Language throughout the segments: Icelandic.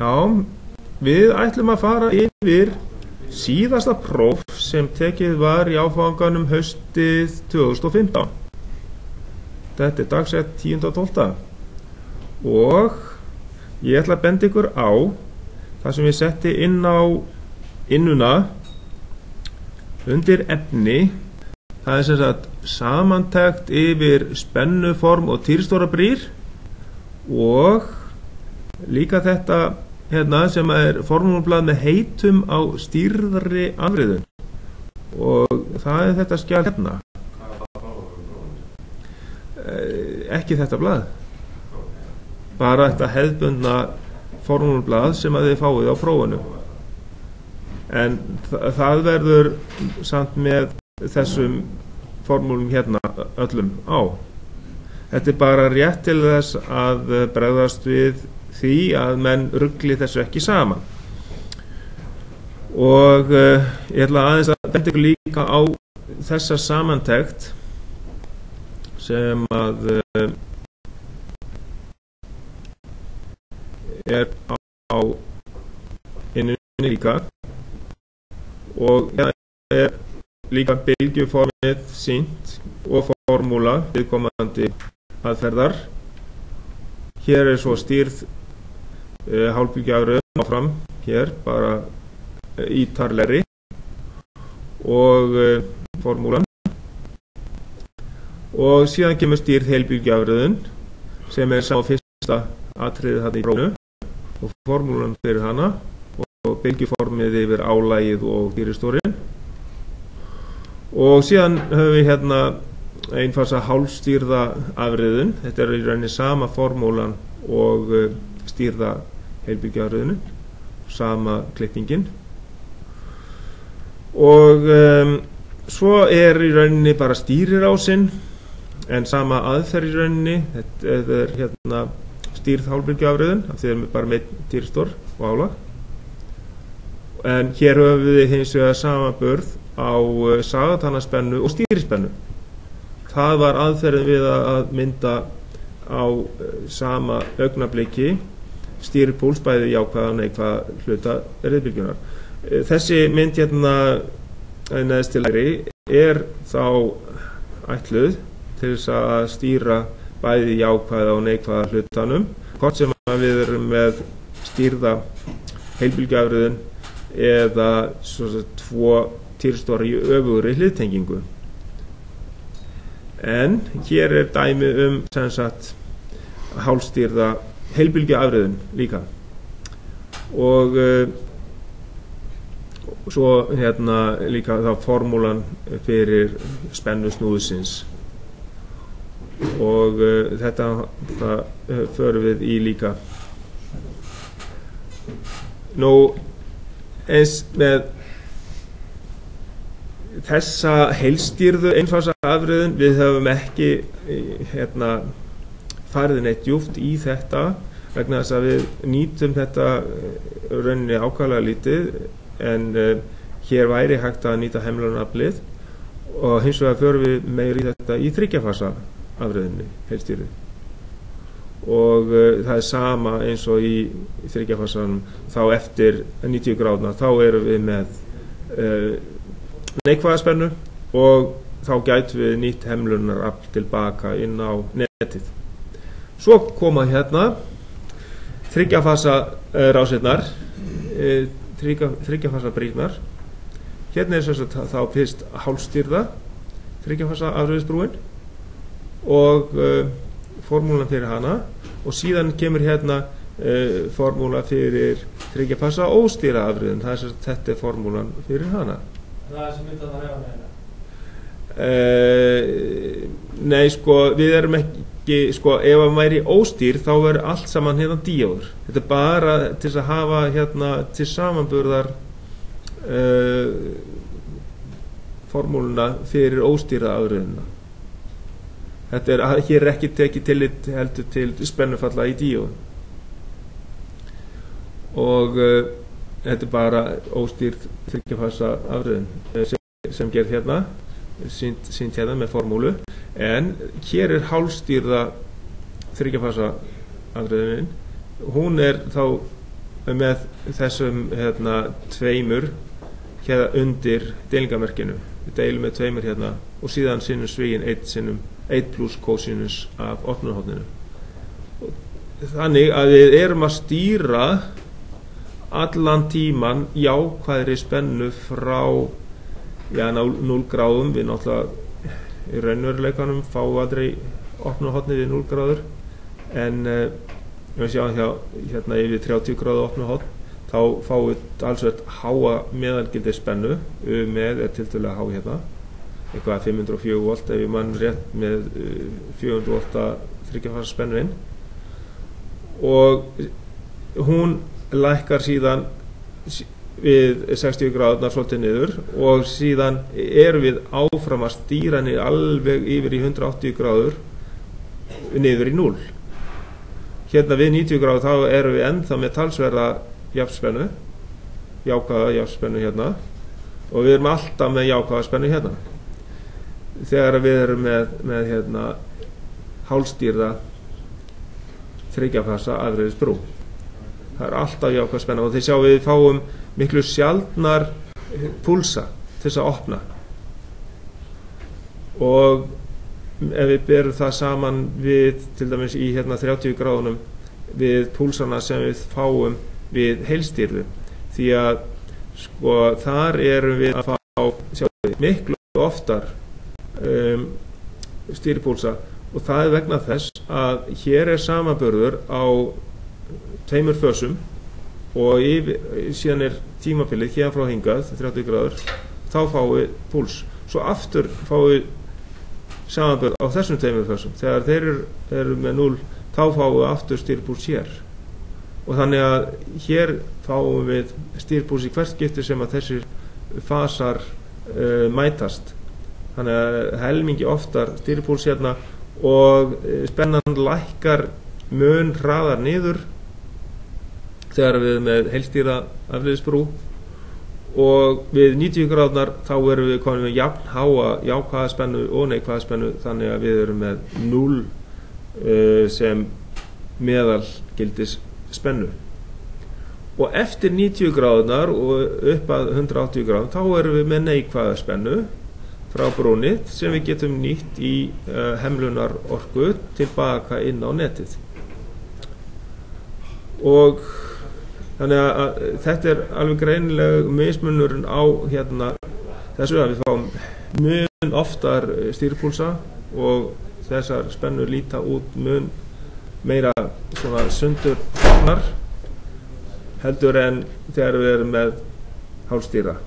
Já, við ætlum að fara yfir síðasta próf sem tekið var í áfanganum haustið 2015. Þetta dagsett 10.12. Og ég ætla að benda ykkur á það sem ég setti inn á innuna undir efni. Það sem sagt samantekt yfir spennuform og týrstóra brýr og líka þetta hérna sem formúlublað með heitum á stýrðri afriðun og það þetta skjal hérna. Ekki þetta blað, bara þetta hefðbundna formúlublað sem að þið fáið á prófunu, en það verður samt með þessum formúlum hérna öllum á. Þetta bara rétt til þess að bregðast við því að menn rugli þessu ekki saman. Og ég ætla aðeins að benda ykkur líka á þessa samantekt sem að á innunni líka, og hérna líka bylgjuformið sýnt og formúla viðkomandi aðferðar. Hér svo stýrð hálfbylgjuafröðun áfram hér bara ítarlegri og formúlan, og síðan kemur stýrð heilbylgjuafröðun sem sá fyrsta atriðið þarna í prófinu og formúlan fyrir hana og bylgjuformið yfir álagið og þýristórin. Og síðan höfum við hérna einfasa hálfstýrða afriðun. Þetta í rauninni sama formúlan og stýrða heilbylgjuafröðunin, sama klippingin. Og svo í rauninni bara stýrirásinn, en sama aðferð í rauninni. Þetta hérna stýrð hálfbylgjuafröðun, af því bara með týrstór og álag. En hér höfum við hins vegar samanburð á sagatannaspennu og stýrispennu. Það var aðferðin við að mynda á sama augnabliki stýripúls, bæði jákvæða og neikvæða hluta riðbylgjunnar. Þessi mynd hérna neðst til hægri þá ætluð til þess að stýra bæði jákvæða og neikvæða hlutanum, hvort sem við erum með stýrða heilbylgjuafröðun eða tvo týrstóra í öfugri hliðtengingu. En hér dæmi sem sagt hálfstýrða heilbylgjuafröðun líka. Og svo hérna líka þá formúlan fyrir spennu snúðsins. Og þetta förum við í líka. Nú eins með þessa heilstýrðu einfasa afriðun, við höfum ekki farið neitt djúpt í þetta vegna þess að við nýtum þetta rauninni ákaflega lítið, en hér væri hægt að nýta hemlunaraflið, og hins vegar förum við meira í þetta í þryggjafasa afriðunni, heilstýrðu. Og það sama eins og í þryggjafasanum, þá eftir 90 gráðna þá erum við með neikvæða spennu, og þá gætum við nýtt hemlunarafl tilbaka inn á netið. Svo koma hérna þryggjafasa rásirnar, þryggjafasa brýrnar. Hérna þá fyrst hálfstýrða þryggjafasa afriðsbrúin og formúlan fyrir hana, og síðan kemur hérna formúla fyrir þryggjafasa óstýrða afriðun. Þetta formúlan fyrir hana. Það sem myndi að hefa með Nei, við erum ekki, ef það væri óstýr þá verður allt saman hérna díóður. Þetta bara til þess að hafa hérna til samanburðar formúluna fyrir óstýrða afriðuna. Hér ekki tekið tillit heldur til spennufalla í díóðum. Og þetta bara óstýrð þryggjafasa afriðun sem gerð hérna, sýnt hérna með formúlu, en hér hálfstýrða þryggjafasa afriðunin. Hún þá með þessum tveimur hérna undir deilingamerkinu. Við deilum með tveimur hérna og síðan sinus svíin 1 pluss kosinus af opnunarhorninu. Þannig að við erum að stýra allan tíman jákvæðri spennu frá 0 gráðum. Við náttúrulega í raunveruleikanum fáum aldrei opnunarhornið við 0 gráður, en við sjáum hérna yfir 30 gráðu opnunarhorn, þá fáum við alveg háa meðalgildi spennu. Með tiltölulega há hérna, eitthvað 504 volt ef ég mann rétt, með 400 volta þriggja-fasa spennu inn, og hún lækkar síðan við 60 gráðurnar svolítið niður, og síðan erum við áfram að stýra henni alveg yfir í 180 gráður niður í 0. Hérna við 90 gráður þá erum við ennþá með talsverða jafnspennu, jákvæða jafnspennu hérna, og við erum alltaf með jákvæða spennu hérna. Þegar við erum með hérna hálfstýrða þriggja-fasa afreiðisbrú, það er alltaf jákvæð spenna, og þið sjá við fáum miklu sjaldnar púlsa til þess að opna. Og ef við berum það saman við til dæmis í hérna 30 gráðunum við púlsana sem við fáum við heilstýrðu, því að sko þar erum við að fá miklu oftar stýripúlsa, og það er vegna þess að hér er samanburður á tveimur fösum, og síðan er tímabilið hérna frá hingað 30 gráður, þá fáum við púls. Svo aftur fáum við samanburð á þessum tveimur fösum, þegar þeir eru með 0, þá fáum við aftur stýripúls hér, og þannig að hér fáum við stýripúls í hvert skipti sem að þessir fasar mætast. Þannig að helmingi oftar stýripúls hérna, og spennan lækkar mun hraðar niður þegar við erum með heilstýrða afleiðisbrú, og við 90 gráðnar þá erum við komin með jafn háa jákvæða spennu og neikvæða spennu, þannig að við erum með 0 sem meðalgildis spennu. Og eftir 90 gráðnar og upp að 180 gráðum þá erum við með neikvæða spennu frá brúnni sem við getum nýtt í hemlunar orku tilbaka inn á netið. Og þannig að þetta er alveg greinileg mismunurinn á hérna þessu, að við fáum mun oftar stýripúlsa, og þessar spennur líta út mun meira svona sundurnar heldur en þegar við erum með hálfstýra.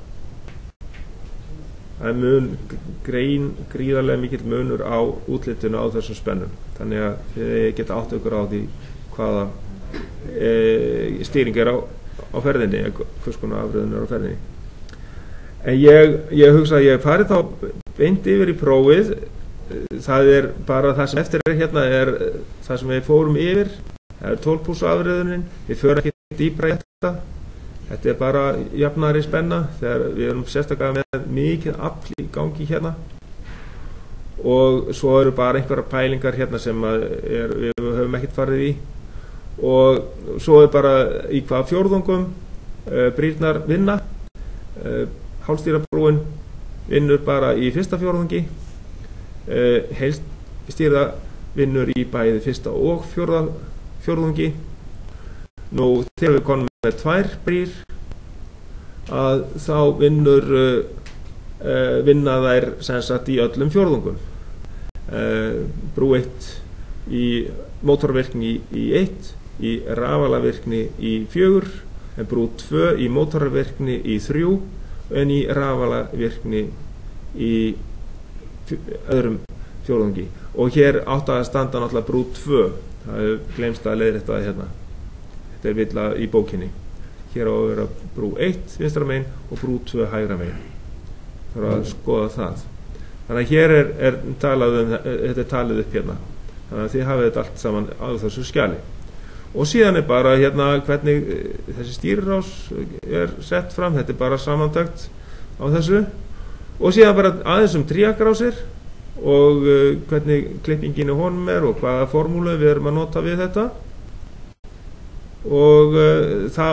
Það er mun gríðarlega mikill munur á útlitinu á þessum spennum, þannig að þið geta átt ykkur á því hvaða stýring er á ferðinni, hvers konar afröðun er á ferðinni. En ég hugsa að ég fari þá beint yfir í prófið. Það er bara það sem eftir er hérna, er það sem við fórum yfir, það er 12 púls afröðunin, við förum ekki dýpra í þetta. Þetta er bara jafnari spenna þegar við erum sérstaklega með mikið afl í gangi hérna, og svo eru bara einhverjar pælingar hérna sem við höfum ekkert farið í, og svo er bara í hvaða fjórðungum brýrnar vinna. Hálfstýrabrúin vinnur bara í fyrsta fjórðungi, heilstýrða vinnur í bæði fyrsta og fjórða fjórðungi. Nú þegar við konum með 2 brýr að þá vinna þær sem sagt í öllum fjórðungum. Brú 1 í mótorvirkni í 1, í rafalavirkni í 4, en brú 2 í mótorvirkni í 3, en í rafalavirkni í öðrum fjórðungi. Og hér átti að standa náttúrulega brú 2, það hefur glemst að leiðrétta það hérna. Þetta er villa í bókinni. Hér á að vera brú 1 vinstra megin og brú 2 hægra megin. Það er að skoða það. Þannig að hér er talað þetta er talið upp hérna. Þannig að þið hafið þetta allt saman á þessu skjali. Og síðan er bara hérna hvernig þessi stýrirás er sett fram. Þetta er bara samantakt á þessu. Og síðan bara aðeins tríakrásir og hvernig klippingin í honum er og hvaða formúlu við erum að nota við þetta. og þá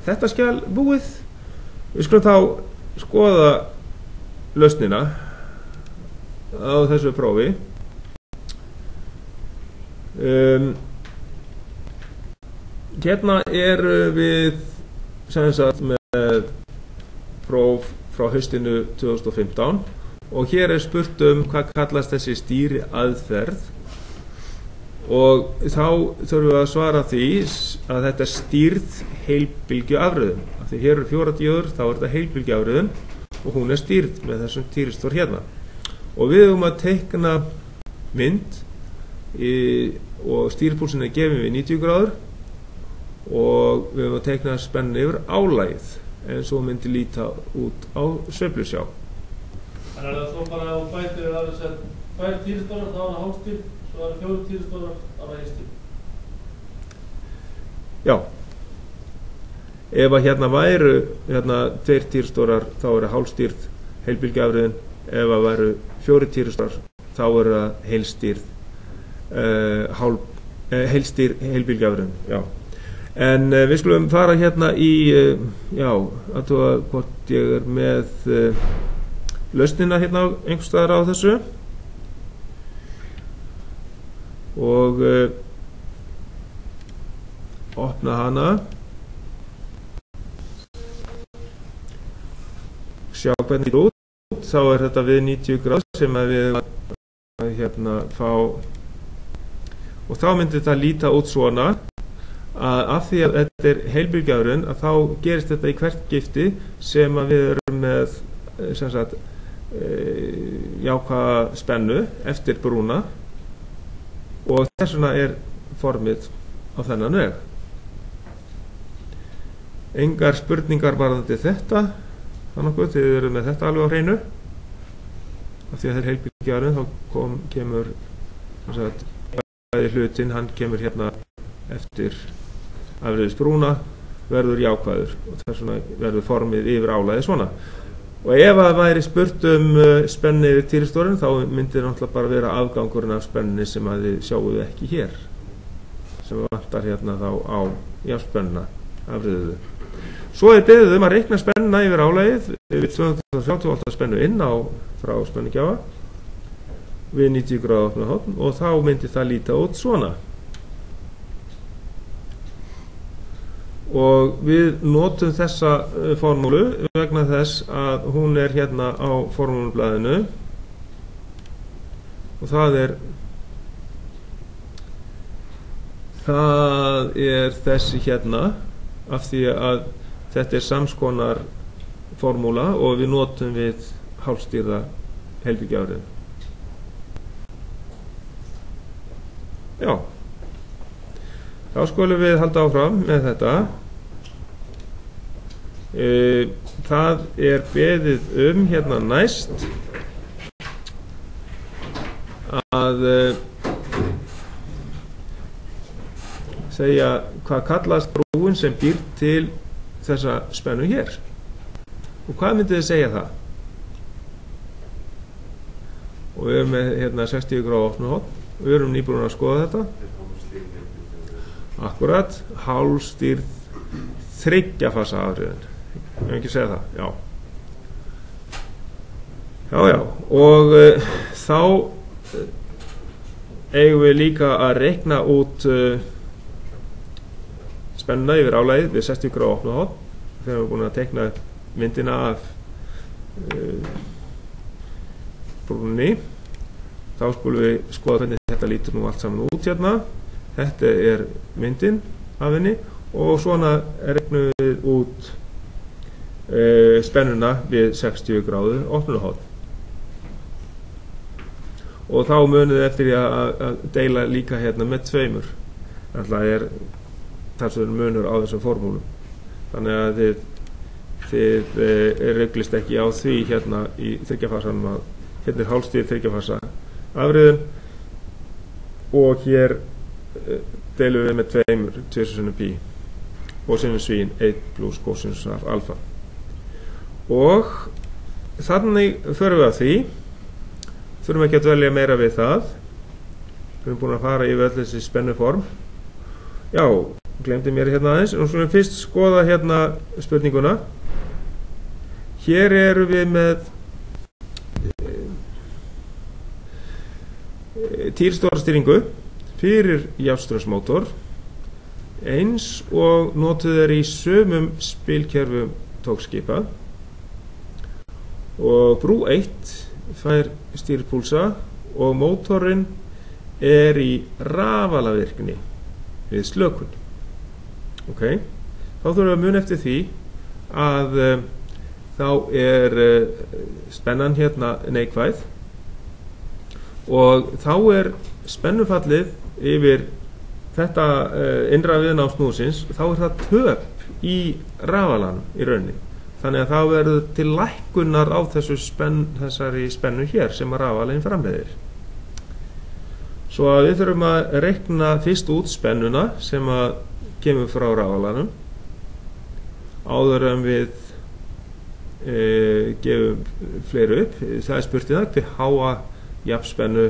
þetta skjal búið. Við skulum þá skoða lausnina á þessu prófi. Hérna við sem sagt með próf frá haustinu 2015 og hér spurt hvað kallast þessi stýriaðferð, og þá þurfum við að svara því að þetta stýrð heilbylgjuafröðun. Af því hér 4 díóður, þá þetta heilbylgjuafröðun og hún stýrð með þessum týristor hérna. Og við höfum að teikna mynd og stýripúlsin gefin við 90 gráður og við höfum að teikna spennu yfir álagið eins og myndi líta út á sveiflusjá. Þannig að þá bara á bætið við aðeins að 2 týristórar, þá hálfstýrð, svo 4 týristórar, þá heilstýrð. Já. Ef að hérna væru 2 týristórar, þá hálfstýrð heilbylgjuafröðun. Ef að væru 4 týristórar, þá það heilstýrð heilstýrð heilbylgjuafröðun. Já. En við skulum fara hérna í aðtóa hvort ég með lausnina hérna einhvers staðar á þessu og opna hana, sjá hvernig þetta út. Þá þetta við 90 gráð sem að við hérna fá, og þá myndi þetta líta út svona að af því að þetta heilbylgjuafröðun að þá gerist þetta í hvert skipti sem að við erum með sem sagt jákvæða spennu eftir brúna, og þess vegna formið á þennan veg. Engar spurningar varðandi þetta, þannig að þið eru með þetta alveg á hreinu. Af því að þetta heilbylgjuafröðun, þá kemur sem sagt bæði hlutinn, hann kemur hérna eftir afröðisbrúna, verður jákvæður og þess vegna verður formið yfir álagið svona. Og ef að væri spurt spennu yfir týristorinn, þá myndi náttúrulega bara vera afgangurinn af spennunni sem að þið sjáuðu ekki hér, sem vantar hérna þá á jafnspennuna afröðuðu. Svo beðið að reikna spennuna yfir álagið við 230 V spennu inn á frá spennugjafa við 90 gráða opna horn, og þá myndi það líta út svona. Og við notum þessa formúlu vegna þess að hún hérna á formúlublaðinu, og það þessi hérna, af því að þetta samskonar formúla og við notum við hálfstýrða heilbylgjuafröðun. Já, þá skulum við halda áfram með þetta. Það beðið hérna næst að segja hvað kallast brúin sem býr til þessa spennu hér, og hvað myndið þið segja það? Og við erum með hérna 60 gráða opna horn og við erum nýbúin að skoða þetta. Akkurat, hálfstýrð þriggja-fasa afröðun. Ég vil ekki segja það, já. Já, og þá eigum við líka að reikna út spennuna yfir álagið við 60 gráða opna horn þegar við erum búin að teikna myndina af brúnni. Þá skulum við skoða hvernig þetta lítur nú allt saman út hérna. Þetta myndin af henni, og svona reiknum við út spennuna við 60 gráðu opnunarhorn. Og þá munið eftir að deila líka hérna með tveimur. Það talsverður munur á þessum formúlum. Þannig að þið ruglist ekki á því hérna í þriggjafasanum að hérna hálfstýrð þriggja-fasa afröðun, og hér deilum við með tveimur 2 sinnum pi og sinnum svín 1 pluss kosinus af alfa. Og þannig förum við að því, þurfum ekki að dvelja meira við það. Við erum búin að fara yfir öll þessi spennuform. Já, glemdi mér hérna aðeins, og svo fyrst skoða hérna spurninguna. Hér erum við með týrstórastýringu fyrir jafnstraumsmótor eins og notuð er í sumum spilkerfum togskipa, og brú 1 fær stýripúlsa og mótorinn er í rafalavirkni við slökun. Ok, þá þurfum við að muna eftir því að þá er spennan hérna neikvæð, og þá er spennufallið yfir þetta innra viðnám snúðsins, þá er það töp í rafalanum í rauninni. Þannig að það verður til lækkunar á þessari spennu hér sem að rafalinn framleiðir. Svo að við þurfum að reikna fyrst út spennuna sem að kemur frá rafalanum áður en við gefum fleiri upp. Það er spurt í það hve háa jafnspennu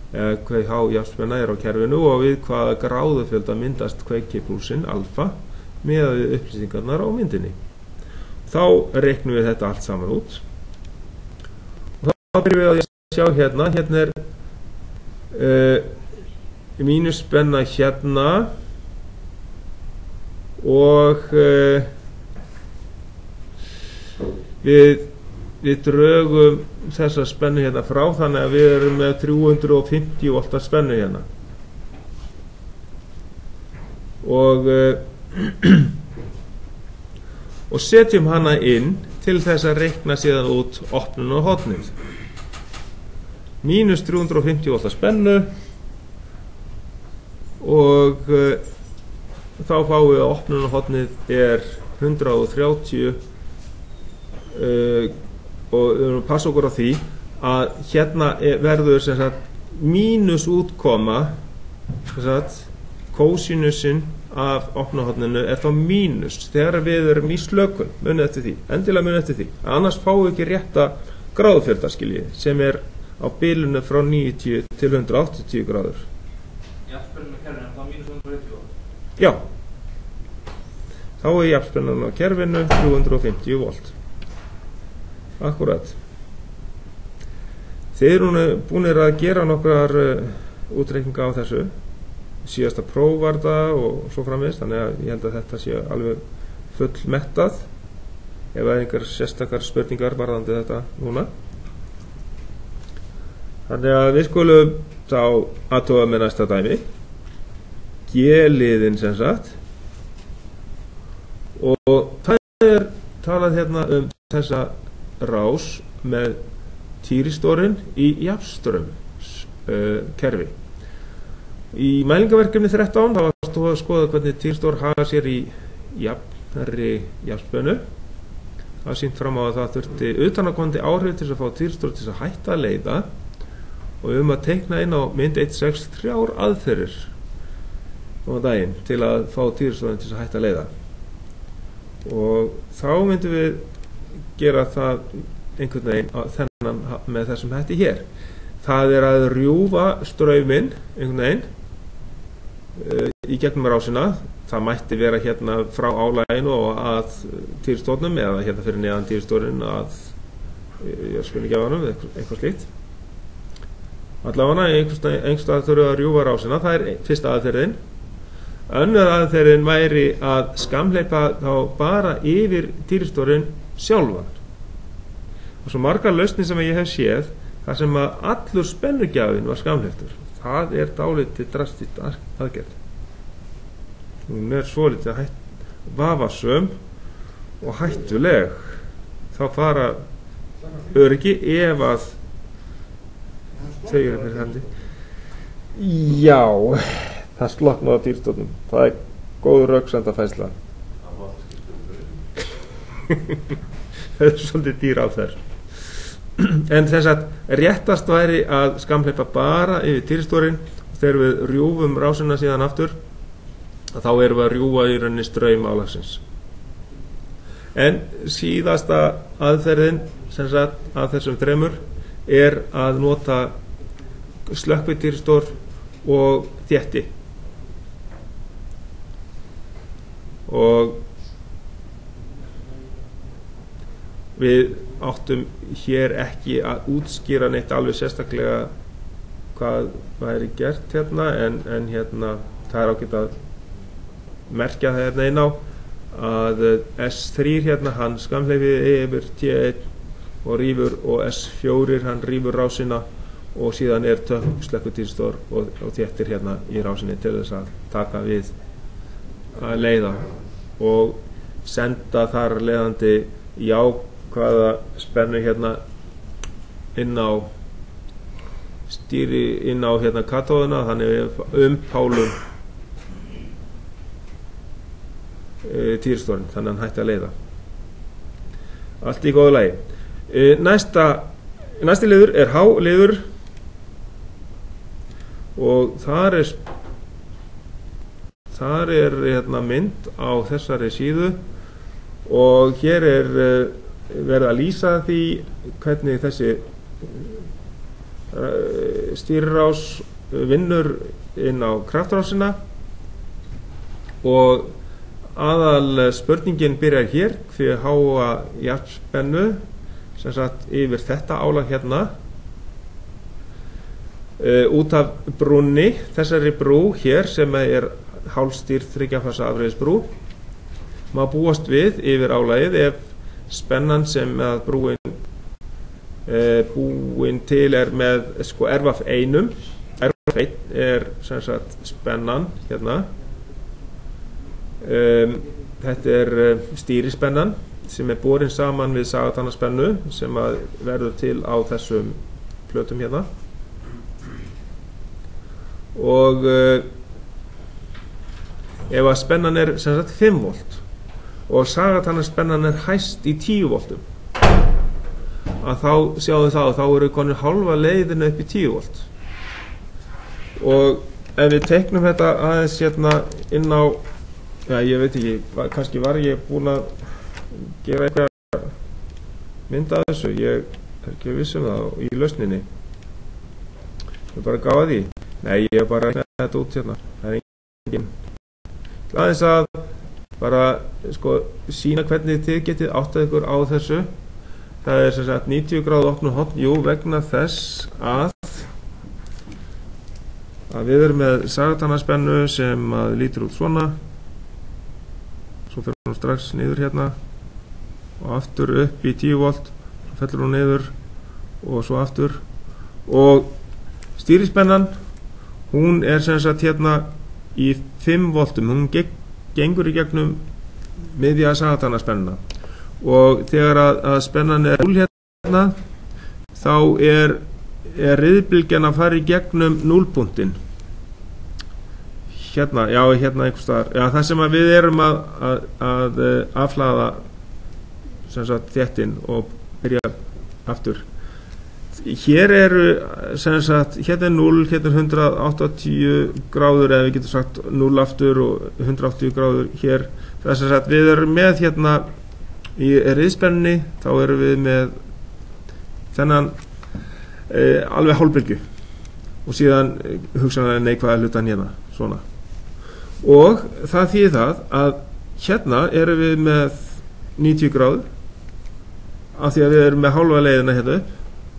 eða hve há jafnspenna er á kerfinu og við hvaða gráðufjölda myndast kveikipúlsinn alfa með upplýsingarnar á myndinni. Þá reiknum við þetta allt saman út, og þá byrjum við að sjá hérna er mínuspenna hérna og við drögum þessa spennu hérna frá, þannig að við erum með 350 volta spennu hérna og setjum hana inn til þess að reikna síðan út opnun og hotnið. Mínus 350 volta spennu, og þá fáum við að opnun og hotnið er 130, og við erum að passa okkur á því að hérna verður sem sagt mínus útkoma, sem sagt kósinusinn af opnahotninu er þá mínus þegar við erum í slökun. Munið eftir því, endilega munið eftir því, annars fáum við ekki rétta gráðufjölda, skiljið, sem er á bilinu frá 90 til 180 gráður. Jafnspennan á kerfinu þá mínus 150 volt. Já, þá er jafnspennan á kerfinu 350 volt. Akkurat. Þið eru búinir að gera nokkrar útreikninga á þessu, síðasta próf var það og svo framvegis, þannig að ég held að þetta sé alveg full mettað ef það er einhver sérstakar spurningar varðandi þetta núna. Þannig að við skulum þá athuga með næsta dæmi, G-liðin sem sagt, og það er talað hérna þessa rás með týristorinn í jafnstraumskerfi. Í mælingaverkefni 13 þá var stóð að skoða hvernig týristor haga sér í jafnari jafnspennu. Það sýnt fram á að það þurfti utanaðkomandi áhrif til að fá týristor til að hætta að leiða, og að teikna inn á mynd 1.6 3 aðferðir á daginn til að fá týristorinn til að hætta að leiða. Og þá myndum við gera það einhvern veginn með þessum hætti hér. Það er að rjúfa strauminn einhvern veginn í gegnum rásina. Það mætti vera hérna frá álaginu og að týristornum, eða hérna fyrir neðan týristorinn að jafnspennugjaffanum, eitthvað slíkt. Allavega einhverstað þurfum að rjúfa rásina. Það er fyrsta aðferðin. Önnur aðferðin væri að skamhleypa þá bara yfir týristorinn sjálfan. Og svo margar lausnir sem ég hef séð þar sem að allur spennugjafinn var skamhleyptur. Það er dálítið drastískt aðgerð. Hún er svolítið vafasöm og hættuleg. Þá fara öryggi ef að þau eru fyrir hendi. Já, það sloknaði á týristornum. Það er góð röksemdafærsla. Það er svolítið dýr á þær. En þess að réttast væri að skamhleypa bara yfir týristorinn, og þegar við rjúfum rásina síðan aftur, þá erum við að rjúfa í rauninni straum álagsins. En síðasta aðferðin sem sagt af þessum þremur er að nota slökkvitýristor og þétti. og við áttum hér ekki að útskýra neitt alveg sérstaklega hvað væri gert hérna en hérna það er ágætt að merkja það hérna inn á að S3 hérna hann skamhleypir yfir T1 og S4 hann rýfur rásina og síðan slökkvitýristor og þéttir hérna í rásinni til þess að taka við að leiða og senda þar leiðandi jákvæða spennu hérna inn á hérna katóðuna, þannig pálum týristorinn, þannig að hann hætti að leiða. Allt í góðu lagi. Næsti liður er H-liður og þar er hérna mynd á þessari síðu og hér er verið að lýsa því hvernig þessi stýrirás vinnur inn á kraftrásina og aðal spurningin byrjar hér hve háa jafnspennu sem sagt yfir þetta álag hérna út af brúnni, þessari brú hér sem er hálfstýrð 3 fasa afreiðisbrú má búast við yfir álagið ef spennan sem að búin til er með erfaf einum. Erfaf 1 er sem sagt spennan hérna. Þetta er stýrispennan sem er borin saman við sagatannaspennu sem að verður til á þessum plötum hérna og ef að spennan er sem sagt 5 volt og sagatannaspennan er hæst í 10 voltum að þá sjáum við þá eru konur hálfa leiðina upp í 10 volt og ef við teiknum þetta aðeins hérna inn á ég veit ekki, kannski var ég búin að gera eitthvað mynd af þessu, ég er ekki viss það í lausninni ég bara gáði því nei, ég bara ekki þetta út hérna það er engin aðeins að bara sína hvernig þið getið áttað ykkur á þessu það er sem sagt 90 gráðu opnu horn vegna þess að við erum með sagatannaspennu sem að lítur út svona svo fer hún strax niður hérna og aftur upp í 10 volt svo fellur hún niður og svo aftur og stýrispennan hún er sem sagt hérna í 5 voltum hún gengur í gegnum miðja sagatannarspennuna og þegar að spennan er 0 hérna þá er riðbylgjan að fara í gegnum 0-punktinn hérna, hérna einhvers staðar það sem að við erum að afhlaða sem sagt þéttin og byrja aftur hér eru sem sagt hérna er 0, hérna er 180 gráður eða við getum sagt 0 aftur og 180 gráður hér það er sem sagt við erum með hérna í riðspennunni þá erum við með þennan alveg hálfbylgju og síðan hugsanlega neikvæða hlutan hérna svona og það þýðir það að hérna erum við með 90 gráður af því að við erum með hálfa leiðina hérna upp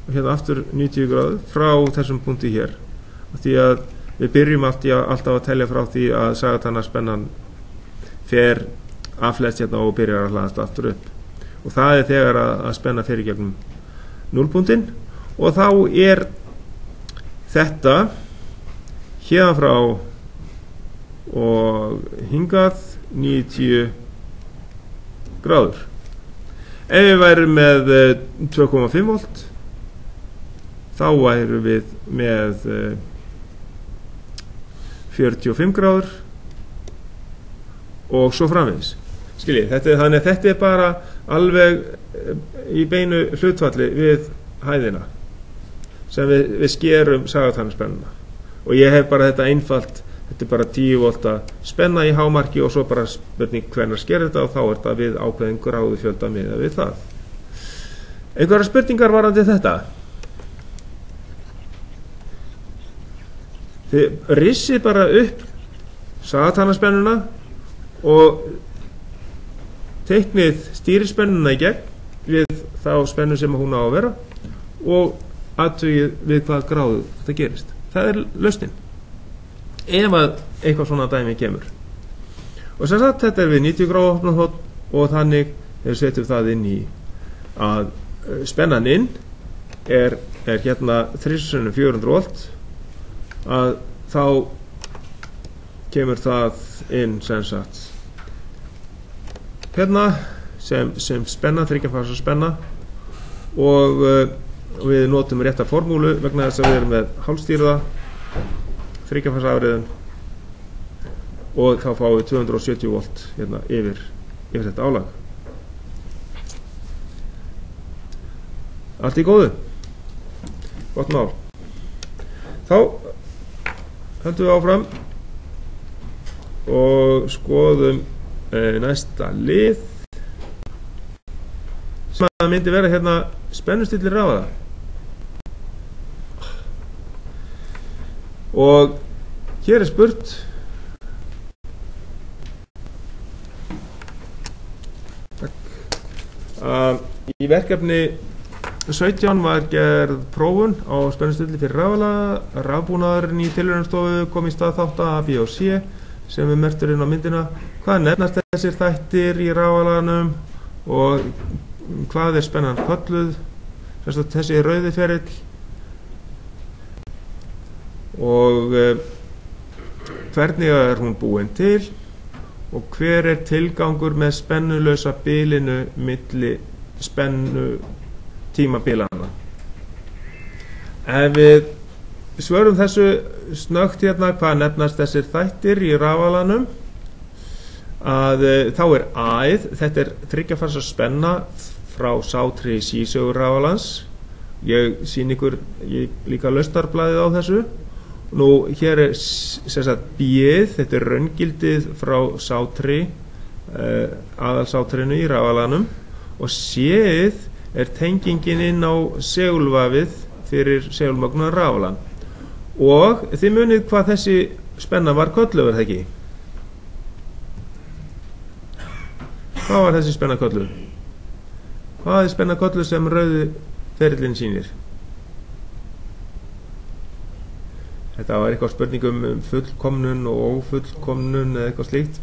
og hérna aftur 90 gráður frá þessum punkti hér af því að við byrjum alltaf að telja frá því að sagatannaspennan fer afleðst hérna og byrjar að hlaðast aftur upp og það er þegar að spenna fer í gegnum 0-punktinn og þá er þetta hérna frá og hingað 90 gráður ef við værum með 2,5 volt þá værum við með 45 gráður og svo framvegis skiljið, þannig að þetta er bara alveg í beinu hlutfalli við hæðina sem við skerum sagatannarspennuna og ég hef bara þetta einfalt þetta er bara 10 volta spenna í hámarki og svo bara spurning hvenær sker þetta og þá er þetta við ákveðin gráðu fjölda miða við það einhverjar spurningar varðandi þetta þið rissið bara upp sagatannarspennuna og teiknið stýrispennuna í gegn við þá spennu sem hún á að vera og athugið við hvað gráðu þetta gerist. Það er lausnin ef að eitthvað svona dæmi kemur. Og sem sagt, þetta er við 90 gráðu opnunarhorn og þannig setjum það inn í að spennan inn er hérna 3x400 volt, að þá kemur það inn sem sagt hérna sem spenna, 3 fasa spenna, og við notum rétta formúlu vegna þess að við erum með hálfstýrða 3 fasa afriðun og þá fáum við 270 volt hérna yfir þetta álag. Allt í góðu, gott mál. Þá höldum við áfram og skoðum næsta lið sem að myndi vera hérna spennustillir rafaða. Og hér er spurt í verkefni 17 var gerð prófun á spennustilli fyrir rafala. Rafbúnaðurinn í tilraunarstofu kom í stað þátta A, B og C sem er merktur inn á myndina. Hvað nefnast þessir þættir í rafalanum og hvað er spennan kölluð? Þessi rauði ferill og hvernig er hún búin til og hver er tilgangur með spennulausa bilinu milli spennu tímabilana. Ef við svörum þessu snöggt hérna hvað nefnast þessir þættir í rafalanum, að þá er A-ið, þetta er 3 fasa spenna frá sátri sísögur rafalans. Ég sýn ykkur líka lausnarblaðið á þessu. Nú hér er sem sagt B-ið, þetta er raungildið frá sátri, aðalsátrinu í rafalanum, og C-ið er tengingin inn á segulvafið fyrir segulmögnuðan rafalan. Og þið munið hvað þessi spenna var kölluð, er það ekki? Hvað var þessi spenna kölluð? Hvað er spenna kölluð sem rauði ferillinn sýnir? Þetta var eitthvað spurningum um fullkomnun og ófullkomnun eða eitthvað slíkt.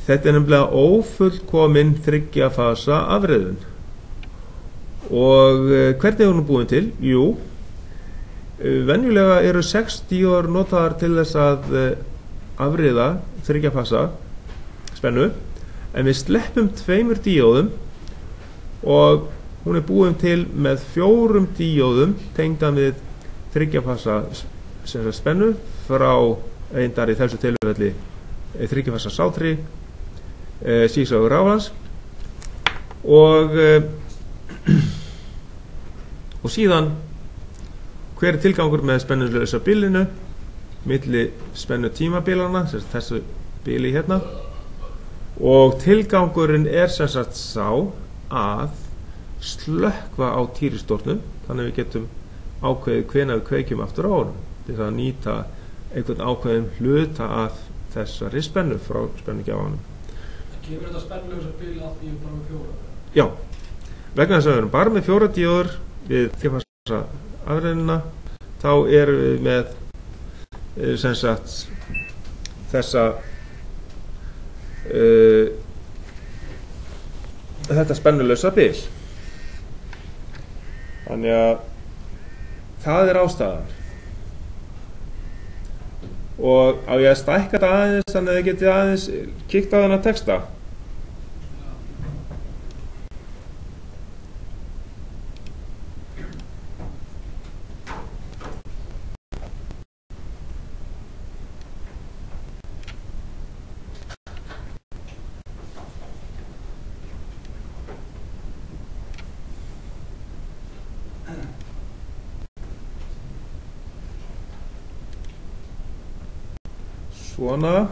Þetta er nefnilega ófullkomin 3 fasa afriðun. Og hvernig er hún búin til? Jú, venjulega eru 6 díóður notaðar til þess að afriða 3 fasa spennu, en við sleppum 2 díóðum og hún er búin til með 4 díóðum tengdan við 3 fasa spennu frá reyndar í þessu tilfelli 3 fasa sátri, sísögur rafalans og síðan hver er tilgangur með spennulausa bilinu milli spennu tímabilana, þessu bili hérna, og tilgangurinn er sem sagt sá að slökkva á týristornum, þannig við getum ákveðið hvenær við kveikjum aftur á honum til að nýta einhvern ákveðin hluta af þessari spennu frá spennugjafanum. Kemur þetta spennulausa bil að því bara með 4? Já, vegna þess að við erum bara með 4 díóður við 3 fasa afriðunina, þá erum við með sem sagt þessa þetta spennulausa bil. Þannig að það er ástæðan. Og á ég að stækka þetta aðeins þannig að þið getið aðeins kíkt á þennan texta. Svona.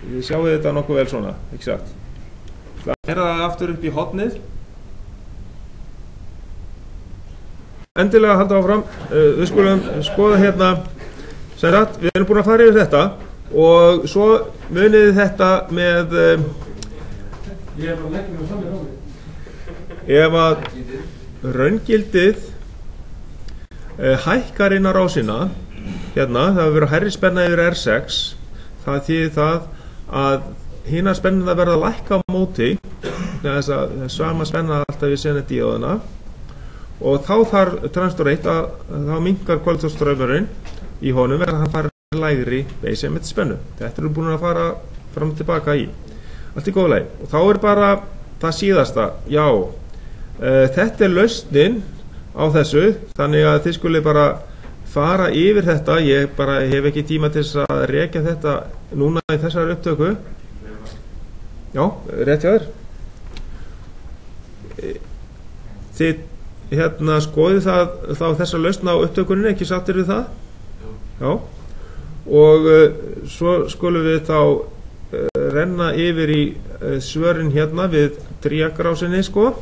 Þið sjáu þetta nokkuð vel svona, ekki satt. Það er það aftur upp í hornið. Endilega halda áfram. Við skulum skoða hérna sem sagt, við erum búin að fara yfir þetta og svo muniði þetta með Ég er bara að leggja mig fram í rámi. ef að raungildið hækkar inn á rásina hérna, það hefur verið hærri spenna yfir R6, það þýðir það að hinar spennuna verða að lækka á móti þess að sama spenna alltaf við senið díóðuna og þá þarf transistor 1 að þá minnkar kvöldstofströymurinn í honum verða hann fara lægri base emitt spennu. Þetta eru búin að fara fram og tilbaka í allt í góðu lagi og þá er bara það síðasta, já þetta er lausnin á þessu, þannig að þið skuli bara fara yfir þetta. Ég bara hef ekki tíma til þess að rekja þetta núna í þessari upptöku. Já, rétt hjá þér. Þið hérna skoðið það þá þessa lausn á upptökunni, ekki sattir við það? Já. Og svo skulum við þá renna yfir í svörin hérna við tríakrásinni sko.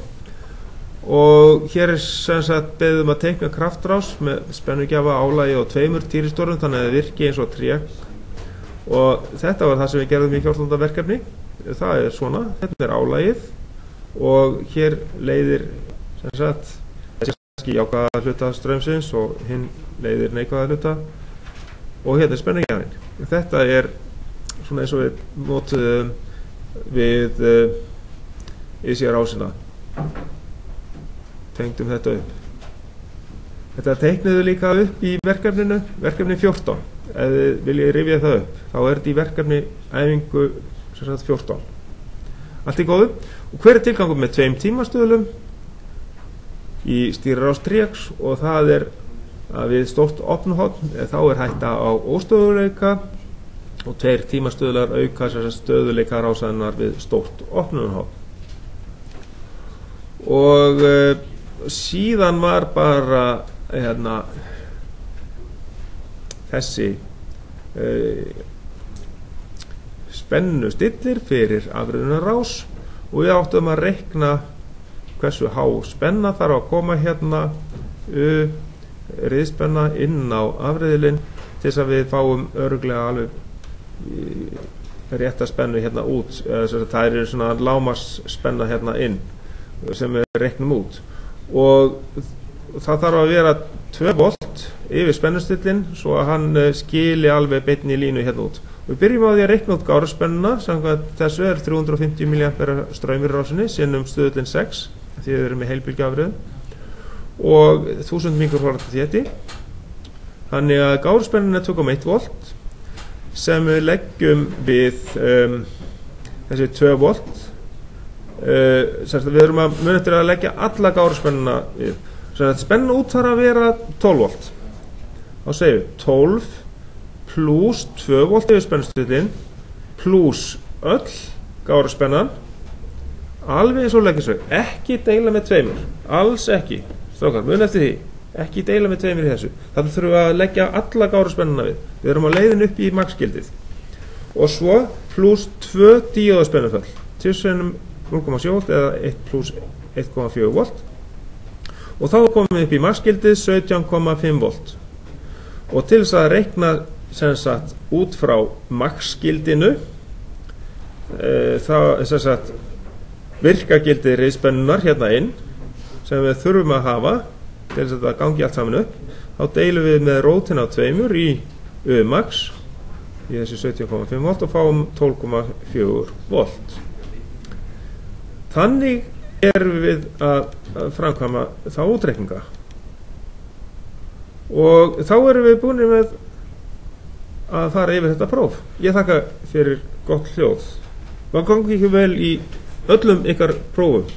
Og hér er sem sagt beðið að teikna kraftrás með spennugjafa, álagi og 2 týristórum þannig að það virki eins og tríak. Og þetta var það sem við gerðum í 14. verkefni. Það er svona, þetta er álagið og hér leiðir sem sagt þessi jákvæða hluta straumsins og hinn leiðir neikvæða hluta og hérna er spennugjafinn. Þetta er svona eins og við notuðum við í sér rásina. Tengdum þetta upp. Þetta teiknuðu líka upp í verkefninu, verkefni 14. Ef þið viljið rifja það upp, þá er þetta í verkefni æfingu 14. Allt í góðu. Og hver er tilgangur með 2 tímastöðlum í stýrarás tríaks og það er að við stórt opnuhorn þá er hætta á óstöðuleika og 2 tímastöðlar auka stöðuleika rásarinnar við stórt opnuhorn. Og síðan var bara hérna þessi spennu stillir fyrir afriðunarrás og við áttum að reikna hversu há spenna þarf að koma hérna riðspenna inn á afriðilinn til þess að við fáum örugglega alveg rétta spennu hérna út. Það er svona lágmarks spenna hérna inn sem við reiknum út og það þarf að vera 2 volt yfir spennustillin svo að hann skili alveg beinni línu hérna út. Við byrjum á því að reikna út gáruspennuna, samkvæmt þessu er 350 mA straumur í rásinni sinnum stöðullin 6 því við erum með heilbylgjuafriðum og 1000 mikrofarad þétti. Þannig að gáruspennan er 2,1 volt sem við leggjum við þessi 2 volt. Við erum að muna eftir að leggja alla gáruspennuna við. Spenna út þarf að vera 12 volt. Þá segjum við 12 pluss 2 volt yfir spennustillin pluss öll gáruspennan alveg eins og leggjum ekki deila með 2, alls ekki strákar, muna eftir því, ekki deila með 2 í þessu, þannig þurfum við að leggja alla gáruspennuna við erum á leiðin upp í maksgildið og svo pluss 2 díóðspennuföll tilsveinum 0,7 volt eða 1 pluss 1,4 volt og þá komum við upp í maksgildið 17,5 volt og til þess að reikna sem sagt út frá maksgildinu þá sem sagt virkagildið riðspennunar hérna inn sem við þurfum að hafa til þess að það gangi allt saman upp þá deilum við með rótina á 2 í max í þessi 17,5 volt og fáum 12,4 volt. Þannig erum við að framkvæma þá útreikninga og þá erum við búin með að fara yfir þetta próf. Ég þakka fyrir gott hljóð. Það gangi ekki vel í öllum ykkar prófum.